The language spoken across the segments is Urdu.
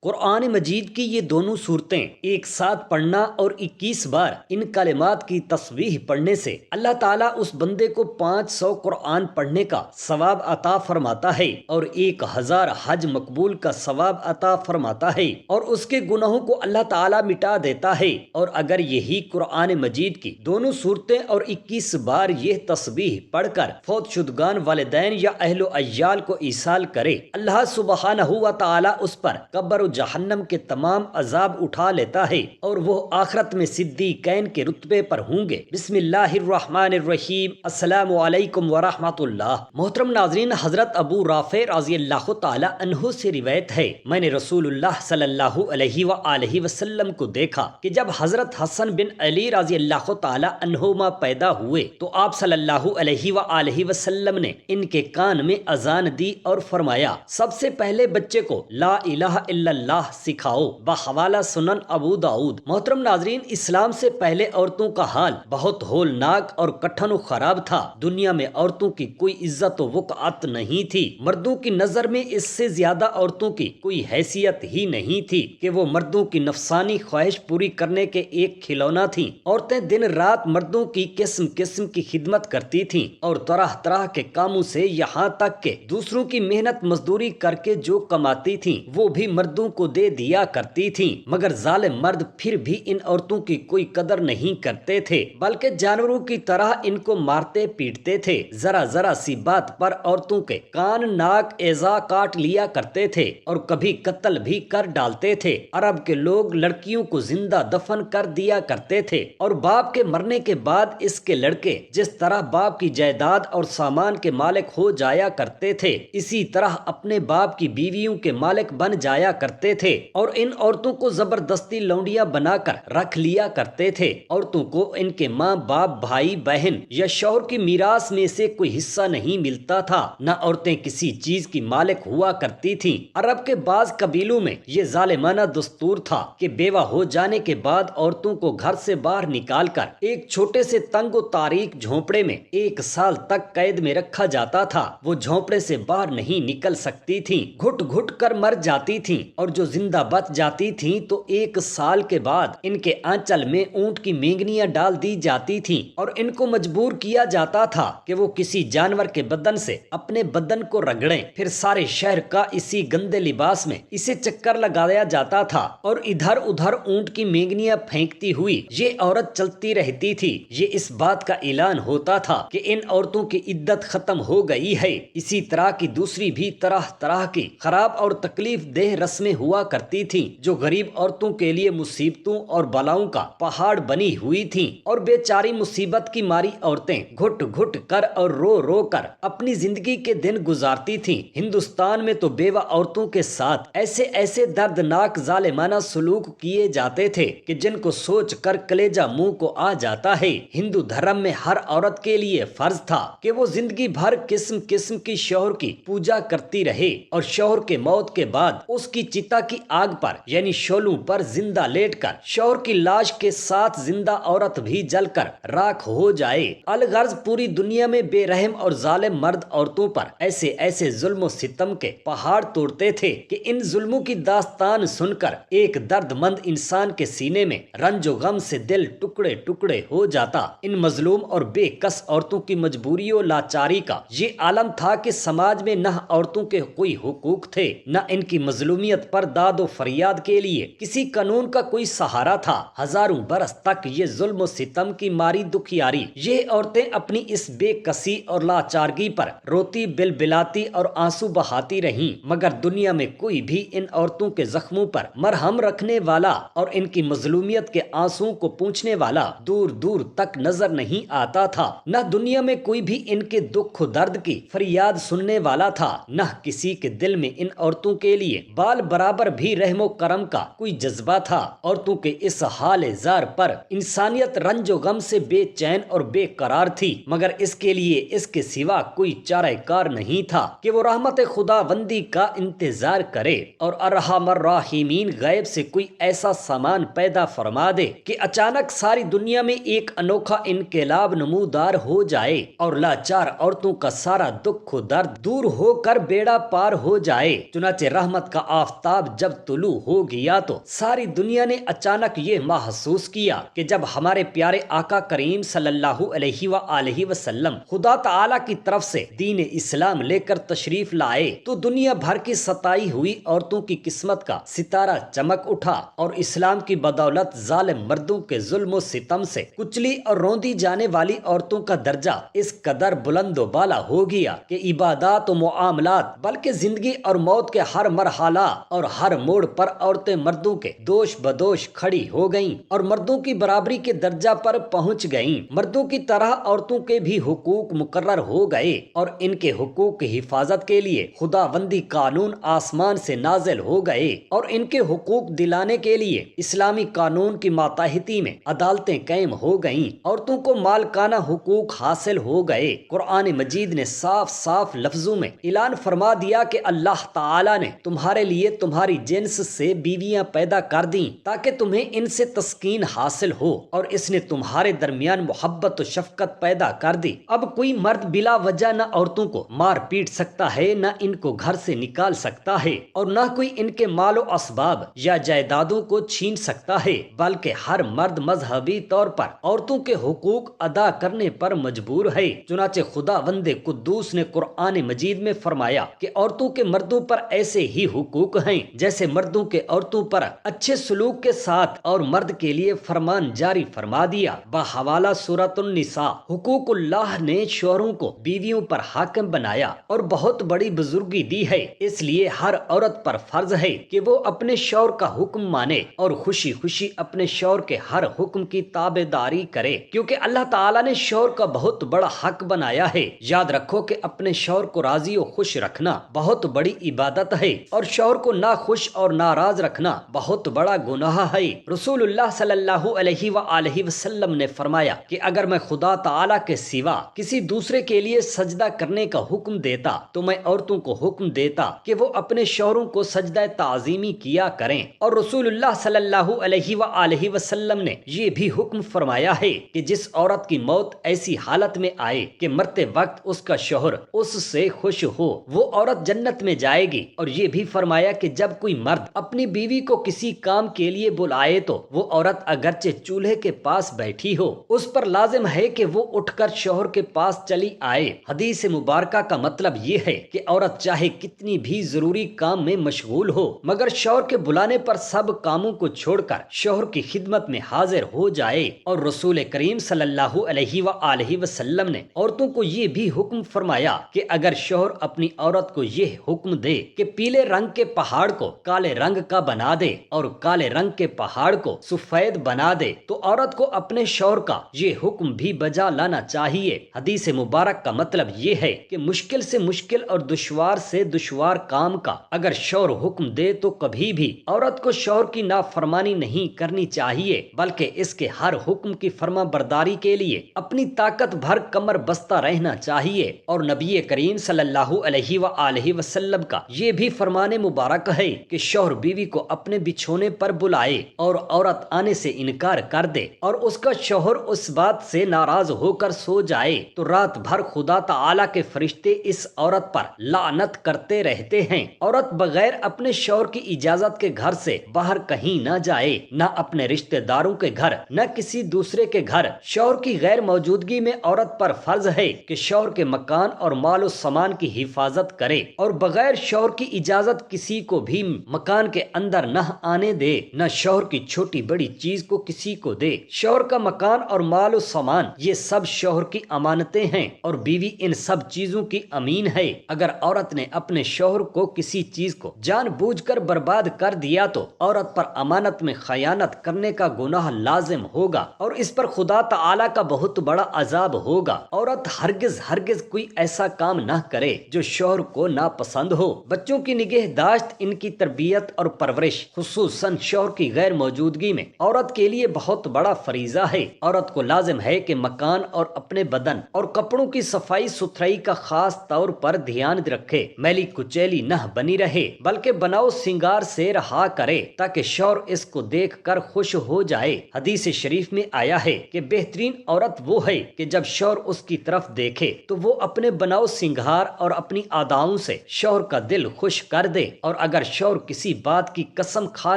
قرآن مجید کی یہ دونوں صورتیں ایک ساتھ پڑھنا اور 21 بار ان کلمات کی تسبیح پڑھنے سے اللہ تعالیٰ اس بندے کو 500 قرآن پڑھنے کا ثواب عطا فرماتا ہے اور 1000 حج مقبول کا ثواب عطا فرماتا ہے اور اس کے گناہوں کو اللہ تعالیٰ مٹا دیتا ہے۔ اور اگر یہی قرآن مجید کی دونوں صورتیں اور 21 بار یہ تسبیح پڑھ کر فوت شدگان والدین یا اہل و عیال کو ایصال کرے، اللہ سبحانہ و تعالیٰ اس پر قبر و جہنم کے تمام عذاب اٹھا لیتا ہے اور وہ آخرت میں صدیقین کے رتبے پر ہوں گے۔ بسم اللہ الرحمن الرحیم۔ السلام علیکم ورحمۃ اللہ۔ محترم ناظرین، حضرت ابو رافع رضی اللہ تعالی عنہ سے روایت ہے، میں نے رسول اللہ صلی اللہ علیہ وآلہ وسلم کو دیکھا کہ جب حضرت حسن بن علی رضی اللہ تعالی عنہما پیدا ہوئے تو آپ صلی اللہ علیہ وآلہ وسلم نے ان کے کان میں اذان دی اور فرمایا، سب سے پہلے بچے کو لا الہ الا اللہ سکھاؤ، بحوالہ سنن ابو داؤد۔ محترم ناظرین، اسلام سے پہلے عورتوں کا حال بہت ہولناک اور کٹھن و خراب تھا۔ دنیا میں عورتوں کی کوئی عزت و وقعت نہیں تھی۔ مردوں کی نظر میں اس سے زیادہ عورتوں کی کوئی حیثیت ہی نہیں تھی کہ وہ مردوں کی نفسانی خواہش پوری کرنے کے ایک کھلونا تھیں۔ عورتیں دن رات مردوں کی قسم قسم کی خدمت کرتی تھیں اور طرح طرح کے کاموں سے یہاں تک کہ دوسروں کی محنت مزدوری کر کے جو کماتی تھیں وہ بھی مردوں کو دے دیا کرتی تھیں، مگر ظالم مرد پھر بھی ان عورتوں کی کوئی قدر نہیں کرتے تھے، بلکہ جانوروں کی طرح ان کو مارتے پیٹتے تھے۔ ذرا ذرا سی بات پر عورتوں کے کان ناک اعضاء کاٹ لیا کرتے تھے اور کبھی قتل بھی کر ڈالتے تھے۔ عرب کے لوگ لڑکیوں کو زندہ دفن کر دیا کرتے تھے اور باپ کے مرنے کے بعد اس کے لڑکے جس طرح باپ کی جائیداد اور سامان کے مالک ہو جایا کرتے تھے، اسی طرح اپنے باپ کی بیویوں کے مالک بن جایا کرتے تھے اور ان عورتوں کو زبردستی لونڈیاں بنا کر رکھ لیا کرتے تھے۔ عورتوں کو ان کے ماں باپ، بھائی بہن یا شوہر کی میراث میں سے کوئی حصہ نہیں ملتا تھا، نہ عورتیں کسی چیز کی مالک ہوا کرتی تھیں۔ عرب کے بعض قبیلوں میں یہ ظالمانہ دستور تھا کہ بیوہ ہو جانے کے بعد عورتوں کو گھر سے باہر نکال کر ایک چھوٹے سے تنگ و تاریک جھونپڑے میں 1 سال تک قید میں رکھا جاتا تھا۔ وہ جھونپڑے سے باہر نہیں نکل سکتی تھیں، گھٹ گھٹ کر مر جاتی تھیں اور جو زندہ بچ جاتی تھیں تو 1 سال کے بعد ان کے آنچل میں اونٹ کی مینگنیاں ڈال دی جاتی تھیں اور ان کو مجبور کیا جاتا تھا کہ وہ کسی جانور کے بدن سے اپنے بدن کو رگڑیں۔ پھر سارے شہر کا اسی گندے لباس میں اسے چکر لگایا جاتا تھا اور ادھر ادھر اونٹ کی مینگنیاں پھینکتی ہوئی یہ عورت چلتی رہتی تھی۔ یہ اس بات کا اعلان ہوتا تھا کہ ان عورتوں کی عدت ختم ہو گئی ہے۔ اسی طرح کی دوسری بھی طرح طرح کی خراب اور تکلیف دہ رسمیں ہوا کرتی تھیں جو غریب عورتوں کے لیے مصیبتوں اور بلاؤں کا پہاڑ بنی ہوئی تھیں، اور بیچاری مصیبت کی ماری عورتیں گھٹ گھٹ کر اور رو رو کر اپنی زندگی کے دن گزارتی تھیں۔ ہندوستان میں تو بیوہ عورتوں کے ساتھ ایسے ایسے دردناک ظالمانہ سلوک کیے جاتے تھے کہ جن کو سوچ کر کلیجہ منہ کو آ جاتا ہے۔ ہندو دھرم میں ہر عورت کے لیے فرض تھا کہ وہ زندگی بھر قسم قسم کی شوہر کی پوجا کرتی رہے اور شوہر کے موت کے بعد اس کی چتا کی آگ پر یعنی شولوں پر زندہ لیٹ کر شوہر کی لاش کے ساتھ زندہ عورت بھی جل کر راکھ ہو جائے۔ الغرض پوری دنیا میں بے رحم اور ظالم مرد عورتوں پر ایسے ایسے ظلم و ستم کے پہاڑ توڑتے تھے کہ ان ظلموں کی داستان سن کر ایک درد مند انسان کے سینے میں رنج و غم سے دل ٹکڑے ٹکڑے ہو جاتا۔ ان مظلوم اور بے کس عورتوں کی مجبوری و لاچاری کا یہ عالم تھا کہ سماج میں نہ عورتوں کے کوئی حقوق تھے، نہ ان کی مظلومیت پر داد و فریاد کے لیے کسی قانون کا کوئی سہارا تھا۔ ہزاروں برس تک یہ ظلم و ستم کی ماری دکھیاری یہ عورتیں اپنی اس بے کسی اور لاچارگی پر روتی بلبلاتی اور آنسو بہاتی رہیں، مگر دنیا میں کوئی بھی ان عورتوں کے زخموں پر مرہم رکھنے والا اور ان کی مظلومیت کے آنسوؤں کو پوچھنے والا دور دور تک نظر نہیں آتا تھا۔ نہ دنیا میں کوئی بھی ان کے دکھ و درد کی فریاد سننے والا تھا، نہ کسی کے دل میں ان عورتوں کے لیے بال برابر بھی رحم و کرم کا کوئی جذبہ تھا۔ عورتوں کے اس حال زار پر انسانیت رنج و غم سے بے چین اور بے قرار تھی، مگر اس کے لیے اس کے سوا کوئی چارہ کار نہیں تھا کہ وہ رحمت خداوندی کا انتظار کرے اور ارحم الراحمین غیب سے کوئی ایسا سامان پیدا فرما دے کہ اچانک ساری دنیا میں ایک انوکھا انقلاب نمودار ہو جائے اور لاچار عورتوں کا سارا دکھ و درد دور ہو کر بیڑا پار ہو جائے۔ چنانچہ رحمت کا آفتاب آفتاب جب طلوع ہو گیا تو ساری دنیا نے اچانک یہ محسوس کیا کہ جب ہمارے پیارے آقا کریم صلی اللہ علیہ وآلہ وسلم خدا تعالی کی طرف سے دین اسلام لے کر تشریف لائے تو دنیا بھر کی ستائی ہوئی عورتوں کی قسمت کا ستارہ چمک اٹھا اور اسلام کی بدولت ظالم مردوں کے ظلم و ستم سے کچلی اور روندی جانے والی عورتوں کا درجہ اس قدر بلند و بالا ہو گیا کہ عبادات و معاملات بلکہ زندگی اور موت کے ہر مرحلہ اور ہر موڑ پر عورتیں مردوں کے دوش بدوش کھڑی ہو گئیں اور مردوں کی برابری کے درجہ پر پہنچ گئیں۔ مردوں کی طرح عورتوں کے بھی حقوق مقرر ہو گئے اور ان کے حقوق کی حفاظت کے لیے خداوندی قانون آسمان سے نازل ہو گئے اور ان کے حقوق دلانے کے لیے اسلامی قانون کی ماتحتی میں عدالتیں قائم ہو گئیں۔ عورتوں کو مالکانہ حقوق حاصل ہو گئے۔ قرآن مجید نے صاف صاف لفظوں میں اعلان فرما دیا کہ اللہ تعالی نے تمہارے لیے تمہاری جنس سے بیویاں پیدا کر دیں تاکہ تمہیں ان سے تسکین حاصل ہو، اور اس نے تمہارے درمیان محبت و شفقت پیدا کر دی۔ اب کوئی مرد بلا وجہ نہ عورتوں کو مار پیٹ سکتا ہے، نہ ان کو گھر سے نکال سکتا ہے، اور نہ کوئی ان کے مال و اسباب یا جائیدادوں کو چھین سکتا ہے، بلکہ ہر مرد مذہبی طور پر عورتوں کے حقوق ادا کرنے پر مجبور ہے۔ چنانچہ خداوند قدوس نے قرآن مجید میں فرمایا کہ عورتوں کے مردوں پر ایسے ہی حقوق ہیں جیسے مردوں کے عورتوں پر اچھے سلوک کے ساتھ، اور مرد کے لیے فرمان جاری فرما دیا۔ بحوالہ سورۃ النساء، حقوق اللہ نے شوہروں کو بیویوں پر حاکم بنایا اور بہت بڑی بزرگی دی ہے، اس لیے ہر عورت پر فرض ہے کہ وہ اپنے شوہر کا حکم مانے اور خوشی خوشی اپنے شوہر کے ہر حکم کی تابعداری کرے، کیونکہ اللہ تعالیٰ نے شوہر کا بہت بڑا حق بنایا ہے۔ یاد رکھو کہ اپنے شوہر کو راضی و خوش رکھنا بہت بڑی عبادت ہے، اور شوہر کو ناخوش اور ناراض رکھنا بہت بڑا گناہ ہے۔ رسول اللہ صلی اللہ علیہ وآلہ وسلم نے فرمایا کہ اگر میں خدا تعالیٰ کے سوا کسی دوسرے کے لیے سجدہ کرنے کا حکم دیتا تو میں عورتوں کو حکم دیتا کہ وہ اپنے شوہروں کو سجدہ تعظیمی کیا کریں، اور رسول اللہ صلی اللہ علیہ وآلہ وسلم نے یہ بھی حکم فرمایا ہے کہ جس عورت کی موت ایسی حالت میں آئے کہ مرتے وقت اس کا شوہر اس سے خوش ہو، وہ عورت جنت میں جائے گی، اور یہ بھی فرمایا کہ جب کوئی مرد اپنی بیوی کو کسی کام کے لیے بلائے تو وہ عورت اگرچہ چولہے کے پاس بیٹھی ہو، اس پر لازم ہے کہ وہ اٹھ کر شوہر کے پاس چلی آئے۔ حدیث مبارکہ کا مطلب یہ ہے کہ عورت چاہے کتنی بھی ضروری کام میں مشغول ہو، مگر شوہر کے بلانے پر سب کاموں کو چھوڑ کر شوہر کی خدمت میں حاضر ہو جائے۔ اور رسول کریم صلی اللہ علیہ وآلہ وسلم نے عورتوں کو یہ بھی حکم فرمایا کہ اگر شوہر اپنی عورت کو یہ حکم دے کہ پیلے رنگ کے پہاڑ کو کالے رنگ کا بنا دے اور کالے رنگ کے پہاڑ کو سفید بنا دے تو عورت کو اپنے شوہر کا یہ حکم بھی بجا لانا چاہیے۔ حدیث مبارک کا مطلب یہ ہے کہ مشکل سے مشکل اور دشوار سے دشوار کام کا اگر شوہر حکم دے تو کبھی بھی عورت کو شوہر کی نافرمانی نہیں کرنی چاہیے، بلکہ اس کے ہر حکم کی فرما برداری کے لیے اپنی طاقت بھر کمر بستہ رہنا چاہیے۔ اور نبی کریم صلی اللہ علیہ وآلہ وسلم کا یہ بھی فرمان مبارک ہے کہ شوہر بیوی کو اپنے بچھونے پر بلائے اور عورت آنے سے انکار کر دے اور اس کا شوہر اس بات سے ناراض ہو کر سو جائے تو رات بھر خدا تعالی کے فرشتے اس عورت پر لعنت کرتے رہتے ہیں۔ عورت بغیر اپنے شوہر کی اجازت کے گھر سے باہر کہیں نہ جائے، نہ اپنے رشتہ داروں کے گھر، نہ کسی دوسرے کے گھر۔ شوہر کی غیر موجودگی میں عورت پر فرض ہے کہ شوہر کے مکان اور مال و سامان کی حفاظت کرے، اور بغیر شوہر کی اجازت کسی کو بھی مکان کے اندر نہ آنے دے، نہ شوہر کی چھوٹی بڑی چیز کو کسی کو دے۔ شوہر کا مکان اور مال و سامان یہ سب شوہر کی امانتیں ہیں، اور بیوی ان سب چیزوں کی امین ہے۔ اگر عورت نے اپنے شوہر کو کسی چیز کو جان بوجھ کر برباد کر دیا تو عورت پر امانت میں خیانت کرنے کا گناہ لازم ہوگا، اور اس پر خدا تعالی کا بہت بڑا عذاب ہوگا۔ عورت ہرگز ہرگز کوئی ایسا کام نہ کرے جو شوہر کو ناپسند ہو۔ بچوں کی نگہداشت، ان کی تربیت اور پرورش خصوصاً شوہر کی غیر موجودگی میں عورت کے لیے بہت بڑا فریضہ ہے۔ عورت کو لازم ہے کہ مکان اور اپنے بدن اور کپڑوں کی صفائی ستھرائی کا خاص طور پر دھیان رکھے، میلی کچیلی نہ بنی رہے بلکہ بناؤ سنگار سے رہا کرے تاکہ شوہر اس کو دیکھ کر خوش ہو جائے۔ حدیث شریف میں آیا ہے کہ بہترین عورت وہ ہے کہ جب شوہر اس کی طرف دیکھے تو وہ اپنے بناؤ سنگار اور اپنی اداؤں سے شوہر کا دل خوش کر دے، اور اگر اگر شوہر کسی بات کی قسم کھا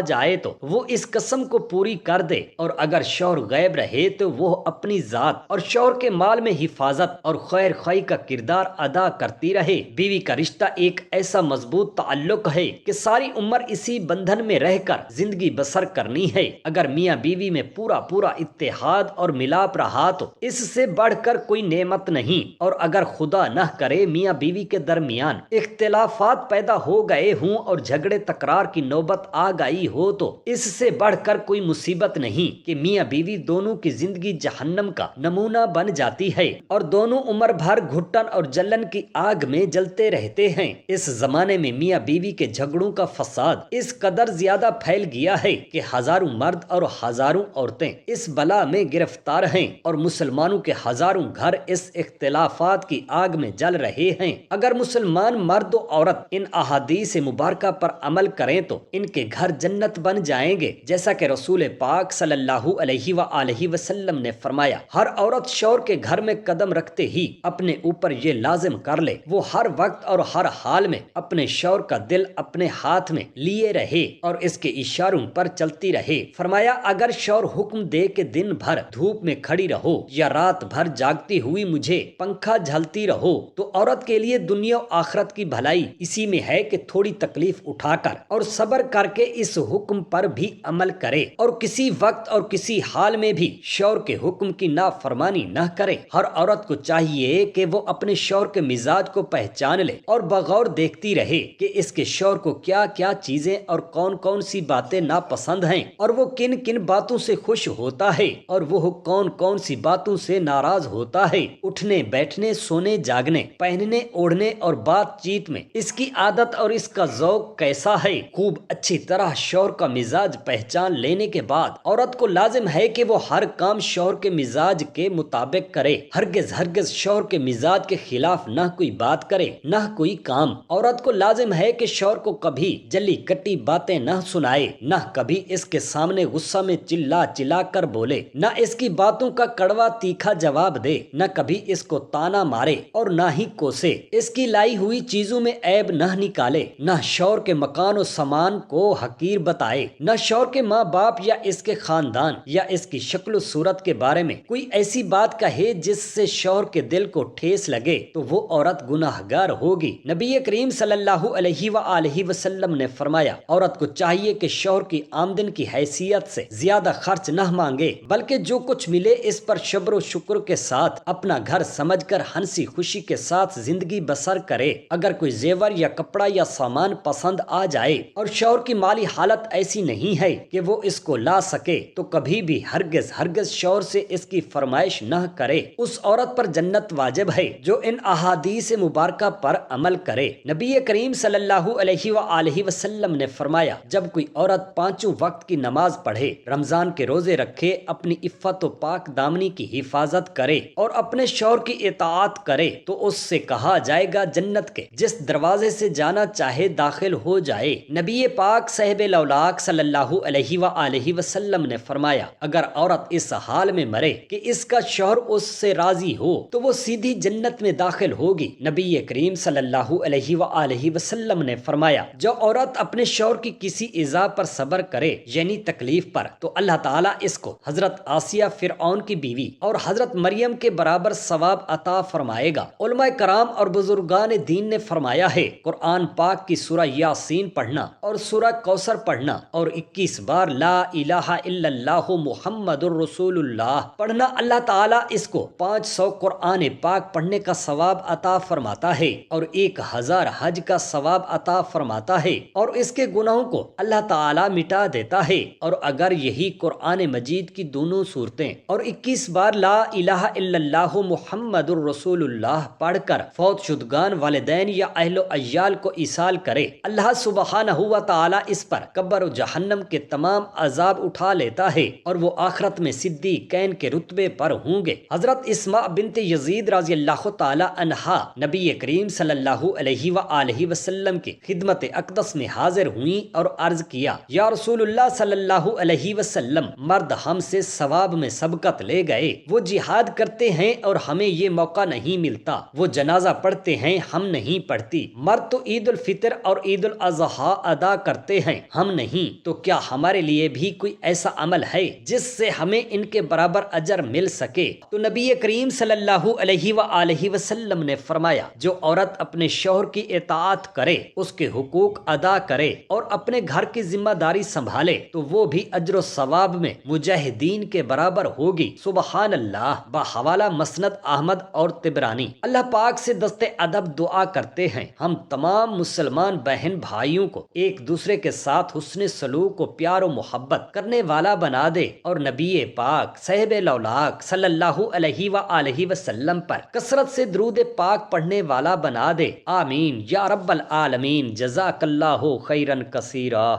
جائے تو وہ اس قسم کو پوری کر دے، اور اگر شوہر غائب رہے تو وہ اپنی ذات اور شوہر کے مال میں حفاظت اور خیر خواہی کا کردار ادا کرتی رہے۔ بیوی کا رشتہ ایک ایسا مضبوط تعلق ہے کہ ساری عمر اسی بندھن میں رہ کر زندگی بسر کرنی ہے۔ اگر میاں بیوی میں پورا اتحاد اور ملاپ رہا تو اس سے بڑھ کر کوئی نعمت نہیں، اور اگر خدا نہ کرے میاں بیوی کے درمیان اختلافات پیدا ہو گئے ہوں اور جھگڑے تکرار کی نوبت آ گئی ہو تو اس سے بڑھ کر کوئی مصیبت نہیں کہ میاں بیوی دونوں کی زندگی جہنم کا نمونہ بن جاتی ہے اور دونوں عمر بھر گھٹن اور جلن کی آگ میں جلتے رہتے ہیں۔ اس زمانے میں میاں بیوی کے جھگڑوں کا فساد اس قدر زیادہ پھیل گیا ہے کہ ہزاروں مرد اور ہزاروں عورتیں اس بلا میں گرفتار ہیں، اور مسلمانوں کے ہزاروں گھر اس اختلافات کی آگ میں جل رہے ہیں۔ اگر مسلمان مرد و عورت ان احادیث مبارکہ پر عمل کریں تو ان کے گھر جنت بن جائیں گے، جیسا کہ رسول پاک صلی اللہ علیہ وآلہ وسلم نے فرمایا، ہر عورت شوہر کے گھر میں قدم رکھتے ہی اپنے اوپر یہ لازم کر لے وہ ہر وقت اور ہر حال میں اپنے شوہر کا دل اپنے ہاتھ میں لیے رہے اور اس کے اشاروں پر چلتی رہے۔ فرمایا، اگر شوہر حکم دے کہ دن بھر دھوپ میں کھڑی رہو یا رات بھر جاگتی ہوئی مجھے پنکھا جھلتی رہو، تو عورت کے لیے دنیا و آخرت کی بھلائی اسی میں ہے کہ تھوڑی تکلیف اٹھا کر اور صبر کر کے اس حکم پر بھی عمل کرے، اور کسی وقت اور کسی حال میں بھی شوہر کے حکم کی نافرمانی نہ کرے۔ ہر عورت کو چاہیے کہ وہ اپنے شوہر کے مزاج کو پہچان لے اور بغور دیکھتی رہے کہ اس کے شوہر کو کیا کیا چیزیں اور کون کون سی باتیں ناپسند ہیں، اور وہ کن کن باتوں سے خوش ہوتا ہے اور وہ کون کون سی باتوں سے ناراض ہوتا ہے۔ اٹھنے بیٹھنے، سونے جاگنے، پہننے اوڑھنے اور بات چیت میں اس کی عادت اور اس کا ذوق کیسا ہے، خوب اچھی طرح شوہر کا مزاج پہچان لینے کے بعد عورت کو لازم ہے کہ وہ ہر کام شوہر کے مزاج کے مطابق کرے، ہرگز شوہر کے مزاج کے خلاف نہ کوئی بات کرے نہ کوئی کام۔ عورت کو لازم ہے کہ شوہر کو کبھی جلی کٹی باتیں نہ سنائے، نہ کبھی اس کے سامنے غصہ میں چلا چلا کر بولے، نہ اس کی باتوں کا کڑوا تیکھا جواب دے، نہ کبھی اس کو تانا مارے اور نہ ہی کوسے، اس کی لائی ہوئی چیزوں میں عیب نہ نکالے، نہ شوہر کے مکان و سامان کو حقیر بتائے، نہ شوہر کے ماں باپ یا اس کے خاندان یا اس کی شکل و صورت کے بارے میں کوئی ایسی بات کہے جس سے شوہر کے دل کو ٹھیس لگے تو وہ عورت گناہگار ہوگی۔ نبی کریم صلی اللہ علیہ وآلہ وسلم نے فرمایا، عورت کو چاہیے کہ شوہر کی آمدن کی حیثیت سے زیادہ خرچ نہ مانگے، بلکہ جو کچھ ملے اس پر شبر و شکر کے ساتھ اپنا گھر سمجھ کر ہنسی خوشی کے ساتھ زندگی بسر کرے۔ اگر کوئی زیور یا کپڑا یا سامان پسند آ جائے اور شوہر کی مالی حالت ایسی نہیں ہے کہ وہ اس کو لا سکے تو کبھی بھی ہرگز شوہر سے اس کی فرمائش نہ کرے۔ اس عورت پر جنت واجب ہے جو ان احادیث مبارکہ پر عمل کرے۔ نبی کریم صلی اللہ علیہ وآلہ وسلم نے فرمایا، جب کوئی عورت پانچوں وقت کی نماز پڑھے، رمضان کے روزے رکھے، اپنی عفت و پاک دامنی کی حفاظت کرے اور اپنے شوہر کی اطاعت کرے تو اس سے کہا جائے گا جنت کے جس دروازے سے جانا چاہے داخل ہو جائے۔ نبی پاک صاحب لولاک صلی اللہ علیہ وآلہ وسلم نے فرمایا، اگر عورت اس حال میں مرے کہ اس کا شوہر اس سے راضی ہو تو وہ سیدھی جنت میں داخل ہوگی۔ نبی کریم صلی اللہ علیہ وآلہ وسلم نے فرمایا، جو عورت اپنے شوہر کی کسی ایذا پر صبر کرے یعنی تکلیف پر تو اللہ تعالیٰ اس کو حضرت آسیہ فرعون کی بیوی اور حضرت مریم کے برابر ثواب عطا فرمائے گا۔ علماء کرام اور بزرگان دین نے فرمایا ہے، قرآن پاک کی سورہ یاسین پڑھنا اور سورہ کوثر پڑھنا اور 21 بار لا الہ الا اللہ محمد الرسول اللہ پڑھنا اللہ تعالیٰ اس کو 500 قرآن پاک پڑھنے کا ثواب عطا فرماتا ہے اور 1000 حج کا ثواب عطا فرماتا ہے، اور اس کے گناہوں کو اللہ تعالیٰ مٹا دیتا ہے۔ اور اگر یہی قرآن مجید کی دونوں صورتیں اور 21 بار لا الہ الا اللہ محمد الرسول اللہ پڑھ کر فوت شدگان والدین یا اہل و عیال کو ایصال کرے، اللہ سبحانہ و تعالیٰ اس پر قبر و جہنم کے تمام عذاب اٹھا لیتا ہے اور وہ آخرت میں صدیقین کے رتبے پر ہوں گے۔ حضرت اسماء بنت یزید رضی اللہ تعالی عنہا نبی کریم صلی اللہ علیہ وآلہ وسلم کی خدمت اقدس میں حاضر ہوئیں اور عرض کیا، یا رسول اللہ صلی اللہ علیہ وسلم، مرد ہم سے ثواب میں سبقت لے گئے، وہ جہاد کرتے ہیں اور ہمیں یہ موقع نہیں ملتا، وہ جنازہ پڑھتے ہیں ہم نہیں پڑھتی، مرد تو عید الفطر اور عید الاضحیٰ ادا کرتے ہیں ہم نہیں، تو کیا ہمارے لیے بھی کوئی ایسا عمل ہے جس سے ہمیں ان کے برابر اجر مل سکے؟ تو نبی کریم صلی اللہ علیہ وآلہ وسلم نے فرمایا، جو عورت اپنے شوہر کی اطاعت کرے، اس کے حقوق ادا کرے اور اپنے گھر کی ذمہ داری سنبھالے تو وہ بھی اجر و ثواب میں مجاہدین کے برابر ہوگی۔ سبحان اللہ۔ بحوالہ مسند احمد اور طبرانی۔ اللہ پاک سے دست ادب دعا کرتے ہیں ہم تمام مسلمان بہن بھائیوں کو ایک دوسرے کے ساتھ حسن سلوک و پیار و محبت کرنے والا بنا دے، اور نبی پاک صاحب لولاک صلی اللہ علیہ وآلہ وسلم پر کثرت سے درود پاک پڑھنے والا بنا دے، آمین یا رب العالمین۔ جزاک اللہ خیرا کثیرا۔